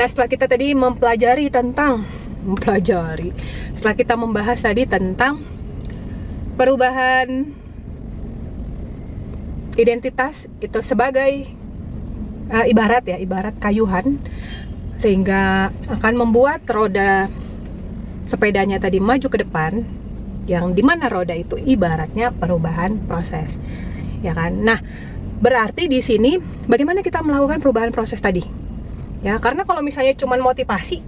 Nah, setelah kita tadi setelah kita membahas tadi tentang perubahan identitas itu sebagai ibarat kayuhan, sehingga akan membuat roda sepedanya tadi maju ke depan, yang dimana roda itu ibaratnya perubahan proses, ya kan? Nah, berarti di sini bagaimana kita melakukan perubahan proses tadi? Ya, karena kalau misalnya cuman motivasi,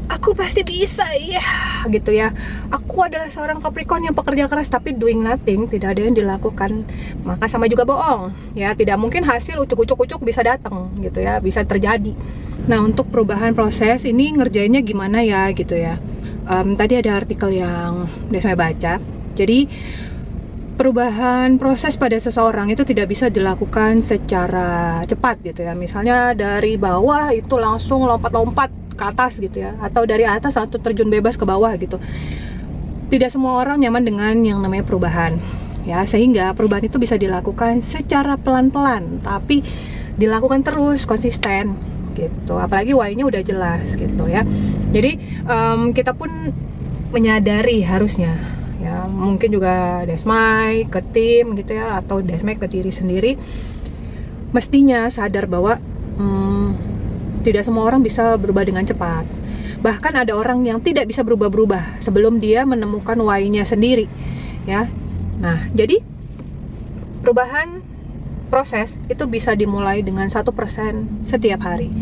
aku pasti bisa, ya gitu ya. Aku adalah seorang Capricorn yang pekerja keras tapi doing nothing, tidak ada yang dilakukan, maka sama juga bohong. Ya, tidak mungkin hasil ucuk-ucuk bisa datang gitu ya, bisa terjadi. Nah, untuk perubahan proses ini ngerjainnya gimana ya gitu ya. Tadi ada artikel yang Desmai baca. Jadi perubahan proses pada seseorang itu tidak bisa dilakukan secara cepat gitu ya. Misalnya dari bawah itu langsung lompat-lompat ke atas gitu ya, atau dari atas langsung terjun bebas ke bawah gitu. Tidak semua orang nyaman dengan yang namanya perubahan ya, sehingga perubahan itu bisa dilakukan secara pelan-pelan tapi dilakukan terus konsisten gitu. Apalagi why-nya udah jelas gitu ya. Jadi kita pun menyadari harusnya ya, mungkin juga Desmai ke tim gitu ya, atau Desmai ke diri sendiri mestinya sadar bahwa tidak semua orang bisa berubah dengan cepat. Bahkan ada orang yang tidak bisa berubah-berubah sebelum dia menemukan why-nya sendiri ya. Nah, jadi perubahan proses itu bisa dimulai dengan 1% setiap hari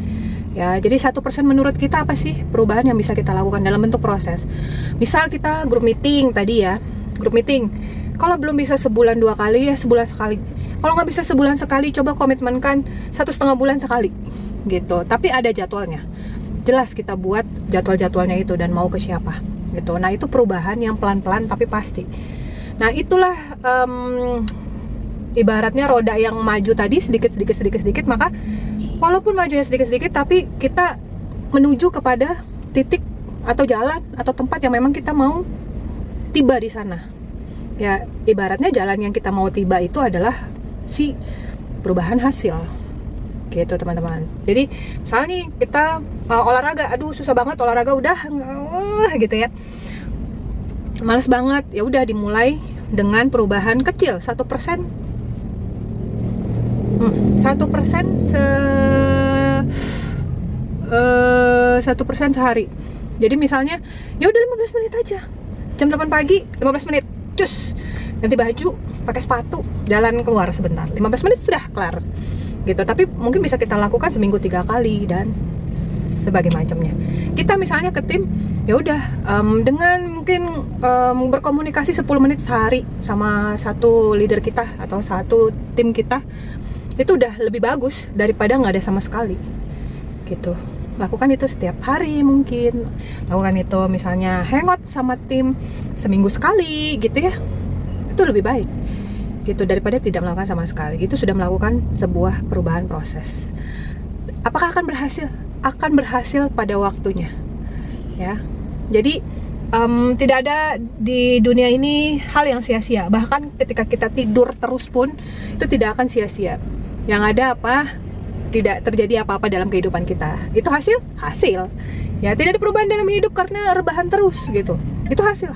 ya. Jadi 1% menurut kita apa sih perubahan yang bisa kita lakukan dalam bentuk proses? Misal kita grup meeting tadi ya, grup meeting kalau belum bisa sebulan 2 kali ya sebulan sekali. Kalau nggak bisa sebulan sekali, coba komitmenkan 1,5 bulan sekali gitu. Tapi ada jadwalnya, jelas kita buat jadwal-jadwalnya itu dan mau ke siapa gitu. Nah, itu perubahan yang pelan-pelan tapi pasti. Nah, itulah ibaratnya roda yang maju tadi sedikit, maka walaupun majunya sedikit-sedikit tapi kita menuju kepada titik atau jalan atau tempat yang memang kita mau tiba di sana ya. Ibaratnya jalan yang kita mau tiba itu adalah si perubahan hasil gitu teman-teman. Jadi misalnya nih kita olahraga, aduh susah banget olahraga, udah gitu ya, males banget, ya udah dimulai dengan perubahan kecil 1%. 1% sehari. Jadi misalnya ya udah 15 menit aja, jam 8 pagi 15 menit, cus, ganti baju, pakai sepatu, jalan keluar sebentar, 15 menit sudah kelar gitu. Tapi mungkin bisa kita lakukan seminggu 3 kali dan sebagai macamnya. Kita misalnya ke tim, ya udah dengan mungkin berkomunikasi 10 menit sehari sama satu leader kita atau satu tim kita, itu udah lebih bagus daripada nggak ada sama sekali gitu. Lakukan itu setiap hari, mungkin lakukan itu misalnya hangout sama tim seminggu sekali gitu ya, itu lebih baik gitu daripada tidak melakukan sama sekali. Itu sudah melakukan sebuah perubahan proses. Apakah akan berhasil? Akan berhasil pada waktunya ya. Jadi tidak ada di dunia ini hal yang sia-sia. Bahkan ketika kita tidur terus pun itu tidak akan sia-sia. Yang ada apa? Tidak terjadi apa-apa dalam kehidupan kita. Itu hasil ya. Tidak ada perubahan dalam hidup karena rebahan terus gitu. Itu hasil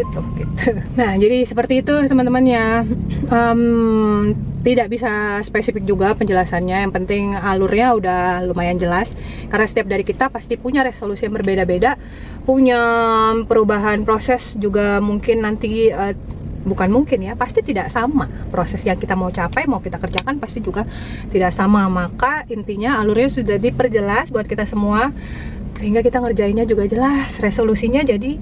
itu gitu. Nah, jadi seperti itu teman-teman ya. Tidak bisa spesifik juga penjelasannya, yang penting alurnya udah lumayan jelas. Karena setiap dari kita pasti punya resolusi yang berbeda-beda, punya perubahan proses juga mungkin nanti bukan mungkin ya, pasti tidak sama. Proses yang kita mau capai, mau kita kerjakan pasti juga tidak sama. Maka intinya alurnya sudah diperjelas buat kita semua, sehingga kita ngerjainnya juga jelas, resolusinya jadi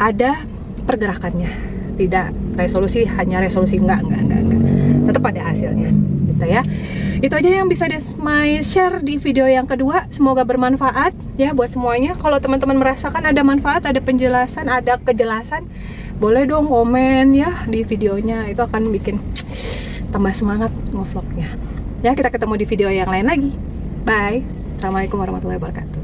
ada pergerakannya. Tidak resolusi hanya resolusi, enggak. Tetap ada hasilnya gitu ya. Itu aja yang bisa Desmai share di video yang kedua. Semoga bermanfaat ya buat semuanya. Kalau teman-teman merasakan ada manfaat, ada penjelasan, ada kejelasan, boleh dong komen ya di videonya. Itu akan bikin tambah semangat ngevlognya. Ya, kita ketemu di video yang lain lagi. Bye. Assalamualaikum warahmatullahi wabarakatuh.